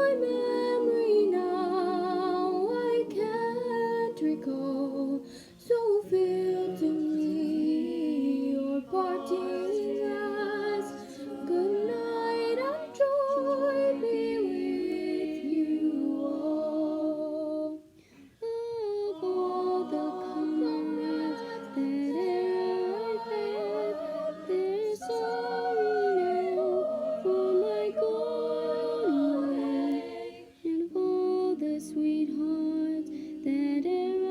my memory now I can't recall. So feel to me your parting as good night and joy be with you all. Of all the comrades that e'er I've had, there's sorry now for my gone away, and of all the sweethearts that e'er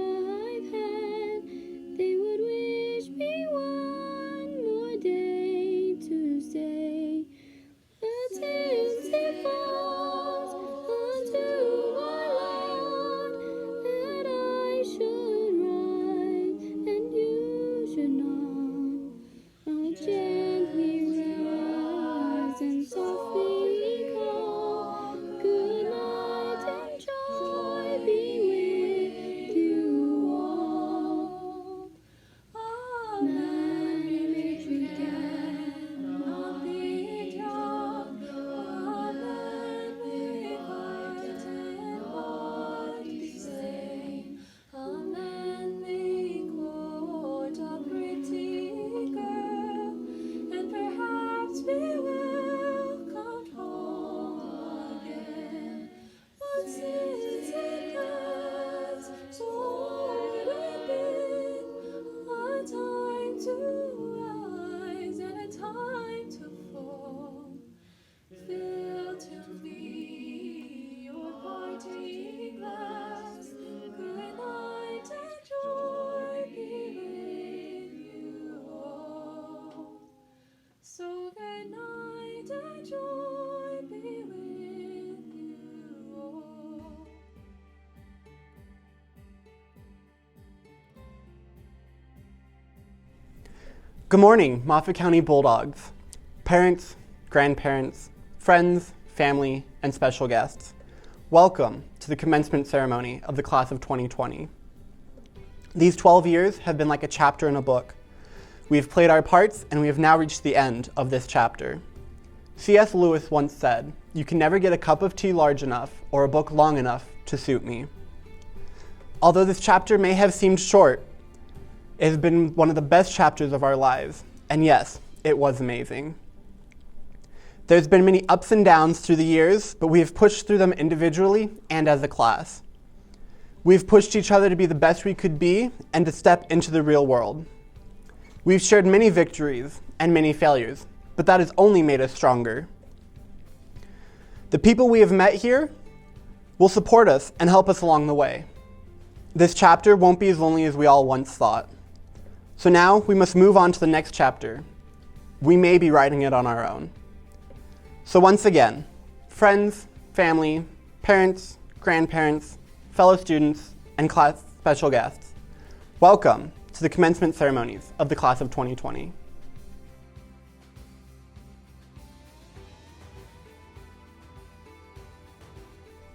I've had, they would wish me one more day to stay. But since it falls unto my lot that I should rise and you should not, I'll gently rise and softly call, good night and joy be with you all. Amen. May we cannot be drowned. Amen. May fight and heart be slain. Amen. May court a pretty girl, and perhaps be welcomed home again. But since it has so been a time to rise and a time to fall, fill to me your parting glass. Good night and joy be with you all. So good night and joy be with you all. Good morning, Moffat County Bulldogs, parents, grandparents, friends, family, and special guests. Welcome to the commencement ceremony of the class of 2020. These 12 years have been like a chapter in a book. We have played our parts and we have now reached the end of this chapter. C.S. Lewis once said, "You can never get a cup of tea large enough or a book long enough to suit me." Although this chapter may have seemed short, it has been one of the best chapters of our lives, and yes, it was amazing. There's been many ups and downs through the years, but we have pushed through them individually and as a class. We've pushed each other to be the best we could be and to step into the real world. We've shared many victories and many failures, but that has only made us stronger. The people we have met here will support us and help us along the way. This chapter won't be as lonely as we all once thought. So now we must move on to the next chapter. We may be writing it on our own. So once again, friends, family, parents, grandparents, fellow students, and class special guests, welcome to the commencement ceremonies of the class of 2020.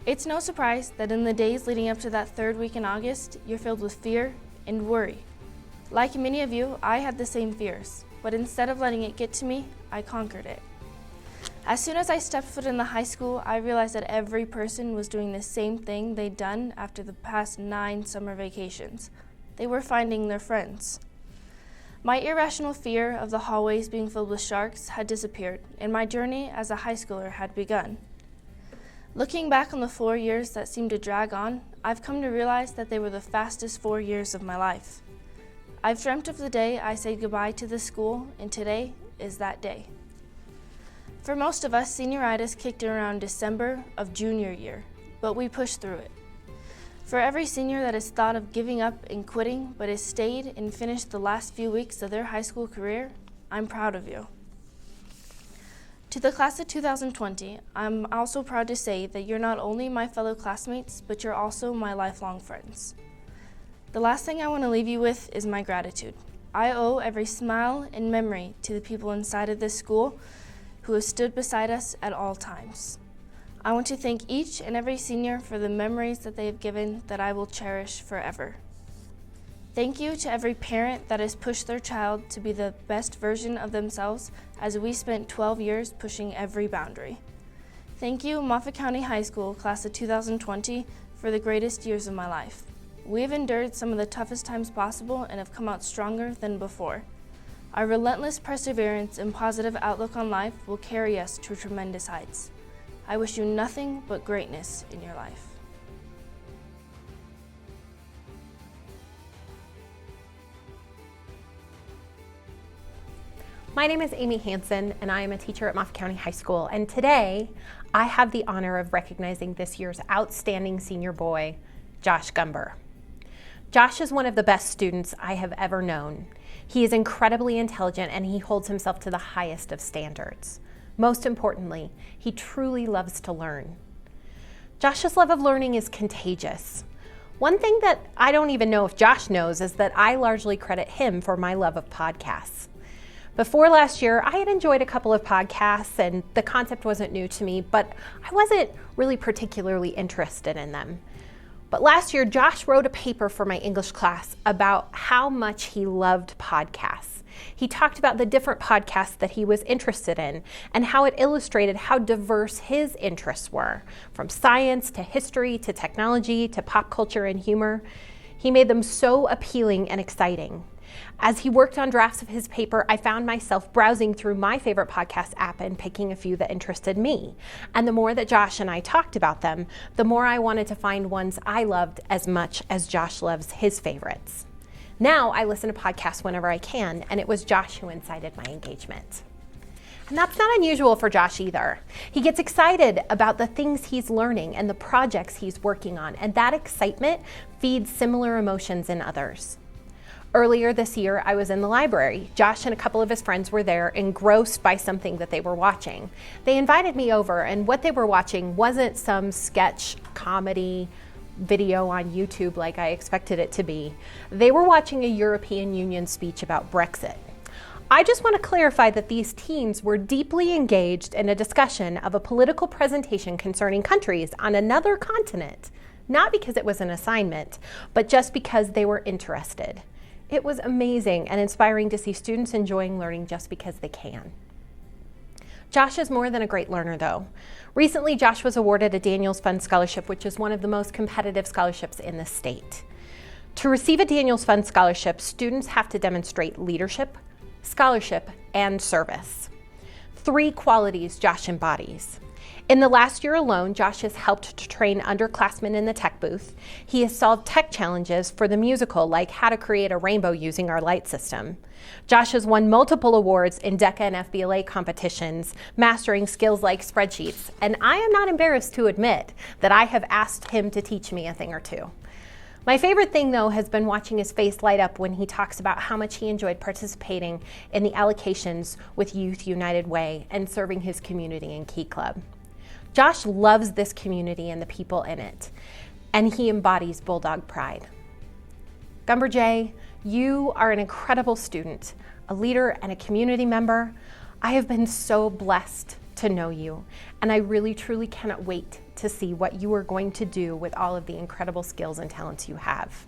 It's no surprise that in the days leading up to that third week in August, you're filled with fear and worry. Like many of you, I had the same fears, but instead of letting it get to me, I conquered it. As soon as I stepped foot in the high school, I realized that every person was doing the same thing they'd done after the past 9 summer vacations. They were finding their friends. My irrational fear of the hallways being filled with sharks had disappeared, and my journey as a high schooler had begun. Looking back on the 4 years that seemed to drag on, I've come to realize that they were the fastest 4 years of my life. I've dreamt of the day I said goodbye to this school, and today is that day. For most of us, senioritis kicked in around December of junior year, but we pushed through it. For every senior that has thought of giving up and quitting, but has stayed and finished the last few weeks of their high school career, I'm proud of you. To the class of 2020, I'm also proud to say that you're not only my fellow classmates, but you're also my lifelong friends. The last thing I want to leave you with is my gratitude. I owe every smile and memory to the people inside of this school who have stood beside us at all times. I want to thank each and every senior for the memories that they have given that I will cherish forever. Thank you to every parent that has pushed their child to be the best version of themselves as we spent 12 years pushing every boundary. Thank you, Moffat County High School, class of 2020, for the greatest years of my life. We have endured some of the toughest times possible and have come out stronger than before. Our relentless perseverance and positive outlook on life will carry us to tremendous heights. I wish you nothing but greatness in your life. My name is Amy Hansen, and I am a teacher at Moffat County High School. And today, I have the honor of recognizing this year's outstanding senior boy, Josh Gumber. Josh is one of the best students I have ever known. He is incredibly intelligent, and he holds himself to the highest of standards. Most importantly, he truly loves to learn. Josh's love of learning is contagious. One thing that I don't even know if Josh knows is that I largely credit him for my love of podcasts. Before last year, I had enjoyed a couple of podcasts and the concept wasn't new to me, but I wasn't really particularly interested in them. But last year, Josh wrote a paper for my English class about how much he loved podcasts. He talked about the different podcasts that he was interested in and how it illustrated how diverse his interests were, from science to history to technology to pop culture and humor. He made them so appealing and exciting. As he worked on drafts of his paper, I found myself browsing through my favorite podcast app and picking a few that interested me. And the more that Josh and I talked about them, the more I wanted to find ones I loved as much as Josh loves his favorites. Now I listen to podcasts whenever I can, and it was Josh who incited my engagement. And that's not unusual for Josh either. He gets excited about the things he's learning and the projects he's working on, and that excitement feeds similar emotions in others. Earlier this year, I was in the library. Josh and a couple of his friends were there, engrossed by something that they were watching. They invited me over, and what they were watching wasn't some sketch comedy video on YouTube like I expected it to be. They were watching a European Union speech about Brexit. I just want to clarify that these teens were deeply engaged in a discussion of a political presentation concerning countries on another continent, not because it was an assignment, but just because they were interested. It was amazing and inspiring to see students enjoying learning just because they can. Josh is more than a great learner, though. Recently, Josh was awarded a Daniels Fund Scholarship, which is one of the most competitive scholarships in the state. To receive a Daniels Fund Scholarship, students have to demonstrate leadership, scholarship, and service. 3 qualities Josh embodies. In the last year alone, Josh has helped to train underclassmen in the tech booth. He has solved tech challenges for the musical, like how to create a rainbow using our light system. Josh has won multiple awards in DECA and FBLA competitions, mastering skills like spreadsheets. And I am not embarrassed to admit that I have asked him to teach me a thing or two. My favorite thing, though, has been watching his face light up when he talks about how much he enjoyed participating in the allocations with Youth United Way and serving his community in Key Club. Josh loves this community and the people in it, and he embodies Bulldog pride. Gumber J, you are an incredible student, a leader, and a community member. I have been so blessed to know you, and I really truly cannot wait to see what you are going to do with all of the incredible skills and talents you have.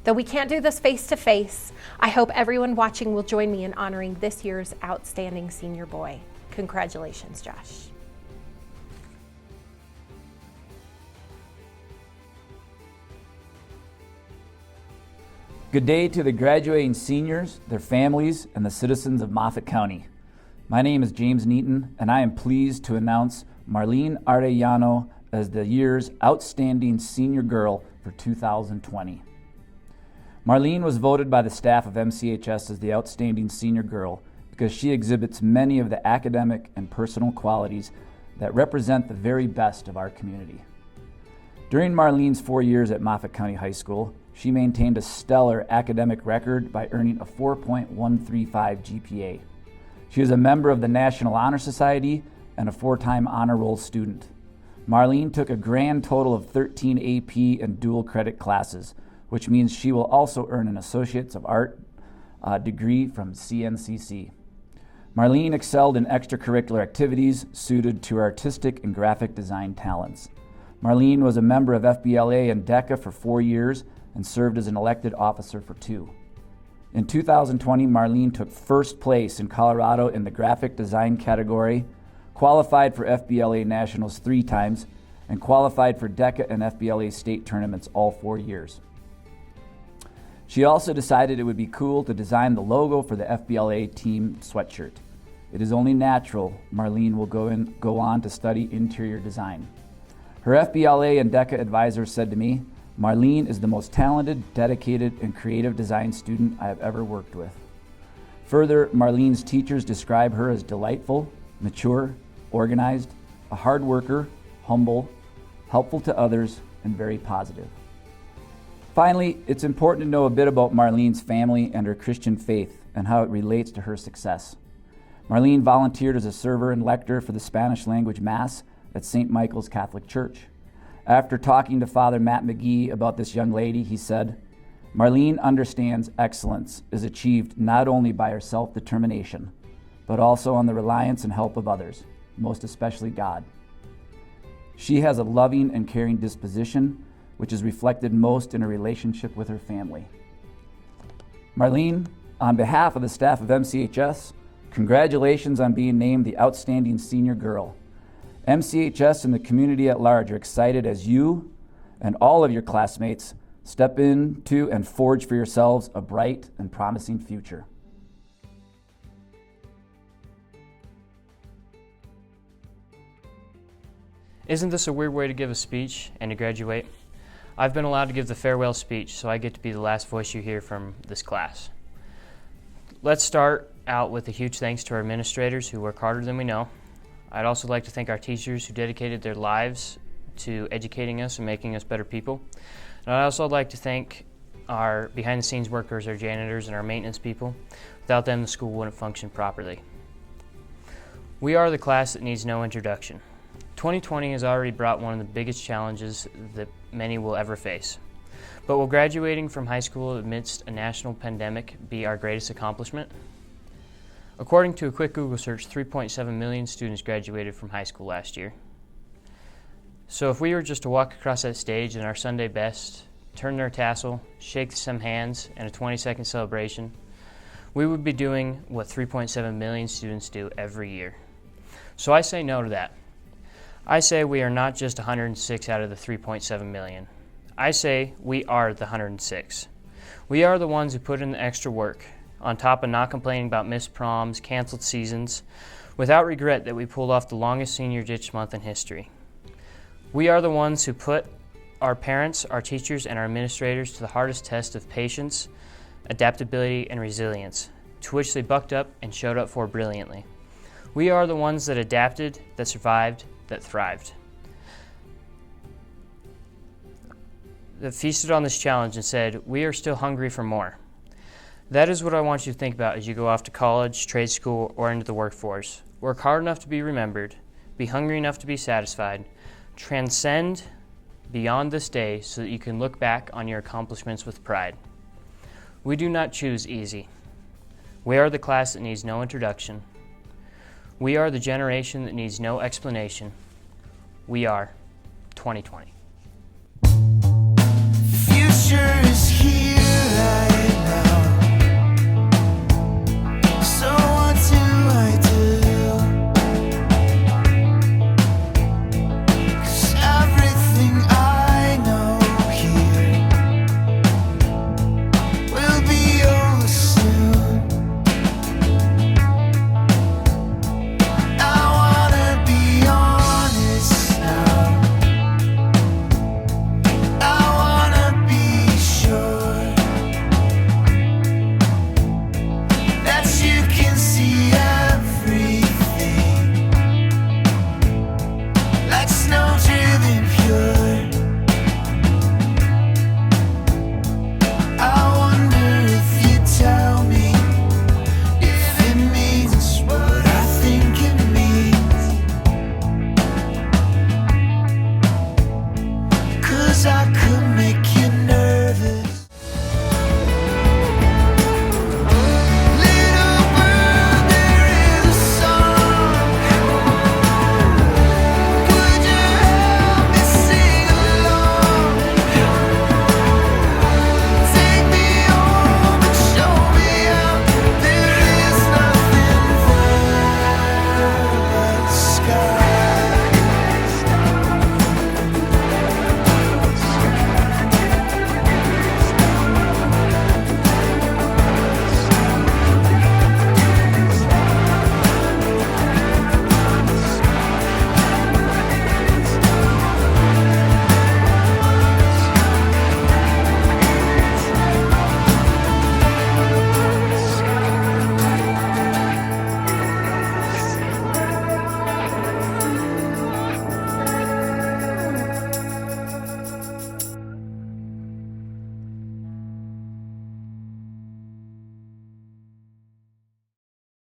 Though we can't do this face to face, I hope everyone watching will join me in honoring this year's outstanding senior boy. Congratulations, Josh. Good day to the graduating seniors, their families, and the citizens of Moffat County. My name is James Neaton, and I am pleased to announce Marlene Arellano as the year's Outstanding Senior Girl for 2020. Marlene was voted by the staff of MCHS as the Outstanding Senior Girl because she exhibits many of the academic and personal qualities that represent the very best of our community. During Marlene's 4 years at Moffat County High School, she maintained a stellar academic record by earning a 4.135 GPA. She is a member of the National Honor Society and a 4-time honor roll student. Marlene took a grand total of 13 AP and dual credit classes, which means she will also earn an Associates of Art degree from CNCC. Marlene excelled in extracurricular activities suited to her artistic and graphic design talents. Marlene was a member of FBLA and DECA for 4 years and served as an elected officer for 2. In 2020, Marlene took first place in Colorado in the graphic design category, qualified for FBLA Nationals 3 times, and qualified for DECA and FBLA state tournaments all 4 years. She also decided it would be cool to design the logo for the FBLA team sweatshirt. It is only natural Marlene will go on to study interior design. Her FBLA and DECA advisor said to me, "Marlene is the most talented, dedicated, and creative design student I have ever worked with." Further, Marlene's teachers describe her as delightful, mature, organized, a hard worker, humble, helpful to others, and very positive. Finally, it's important to know a bit about Marlene's family and her Christian faith and how it relates to her success. Marlene volunteered as a server and lector for the Spanish language Mass at St. Michael's Catholic Church. After talking to Father Matt McGee about this young lady, he said, "Marlene understands excellence is achieved not only by her self-determination, but also on the reliance and help of others, most especially God. She has a loving and caring disposition, which is reflected most in her relationship with her family." Marlene, on behalf of the staff of MCHS, congratulations on being named the Outstanding Senior Girl. MCHS and the community at large are excited as you and all of your classmates step into and forge for yourselves a bright and promising future. Isn't this a weird way to give a speech and to graduate? I've been allowed to give the farewell speech, so I get to be the last voice you hear from this class. Let's start out with a huge thanks to our administrators who work harder than we know. I'd also like to thank our teachers who dedicated their lives to educating us and making us better people. And I'd also like to thank our behind-the-scenes workers, our janitors, and our maintenance people. Without them, the school wouldn't function properly. We are the class that needs no introduction. 2020 has already brought one of the biggest challenges that many will ever face. But will graduating from high school amidst a national pandemic be our greatest accomplishment? According to a quick Google search, 3.7 million students graduated from high school last year. So if we were just to walk across that stage in our Sunday best, turn our tassel, shake some hands, and a 20-second celebration, we would be doing what 3.7 million students do every year. So I say no to that. I say we are not just 106 out of the 3.7 million. I say we are the 106. We are the ones who put in the extra work, on top of not complaining about missed proms, canceled seasons, without regret that we pulled off the longest senior ditch month in history. We are the ones who put our parents, our teachers, and our administrators to the hardest test of patience, adaptability, and resilience, to which they bucked up and showed up for brilliantly. We are the ones that adapted, that survived, that thrived. That feasted on this challenge and said, we are still hungry for more. That is what I want you to think about as you go off to college, trade school, or into the workforce. Work hard enough to be remembered, be hungry enough to be satisfied, transcend beyond this day so that you can look back on your accomplishments with pride. We do not choose easy. We are the class that needs no introduction. We are the generation that needs no explanation. We are 2020. Future is here right now. So what do I do? 'Cause everything I know here will be over soon. I wanna be honest now. I wanna be sure that you can see everything like snow driven pure. I wonder if you tell me if it means what I think it means. 'Cause I could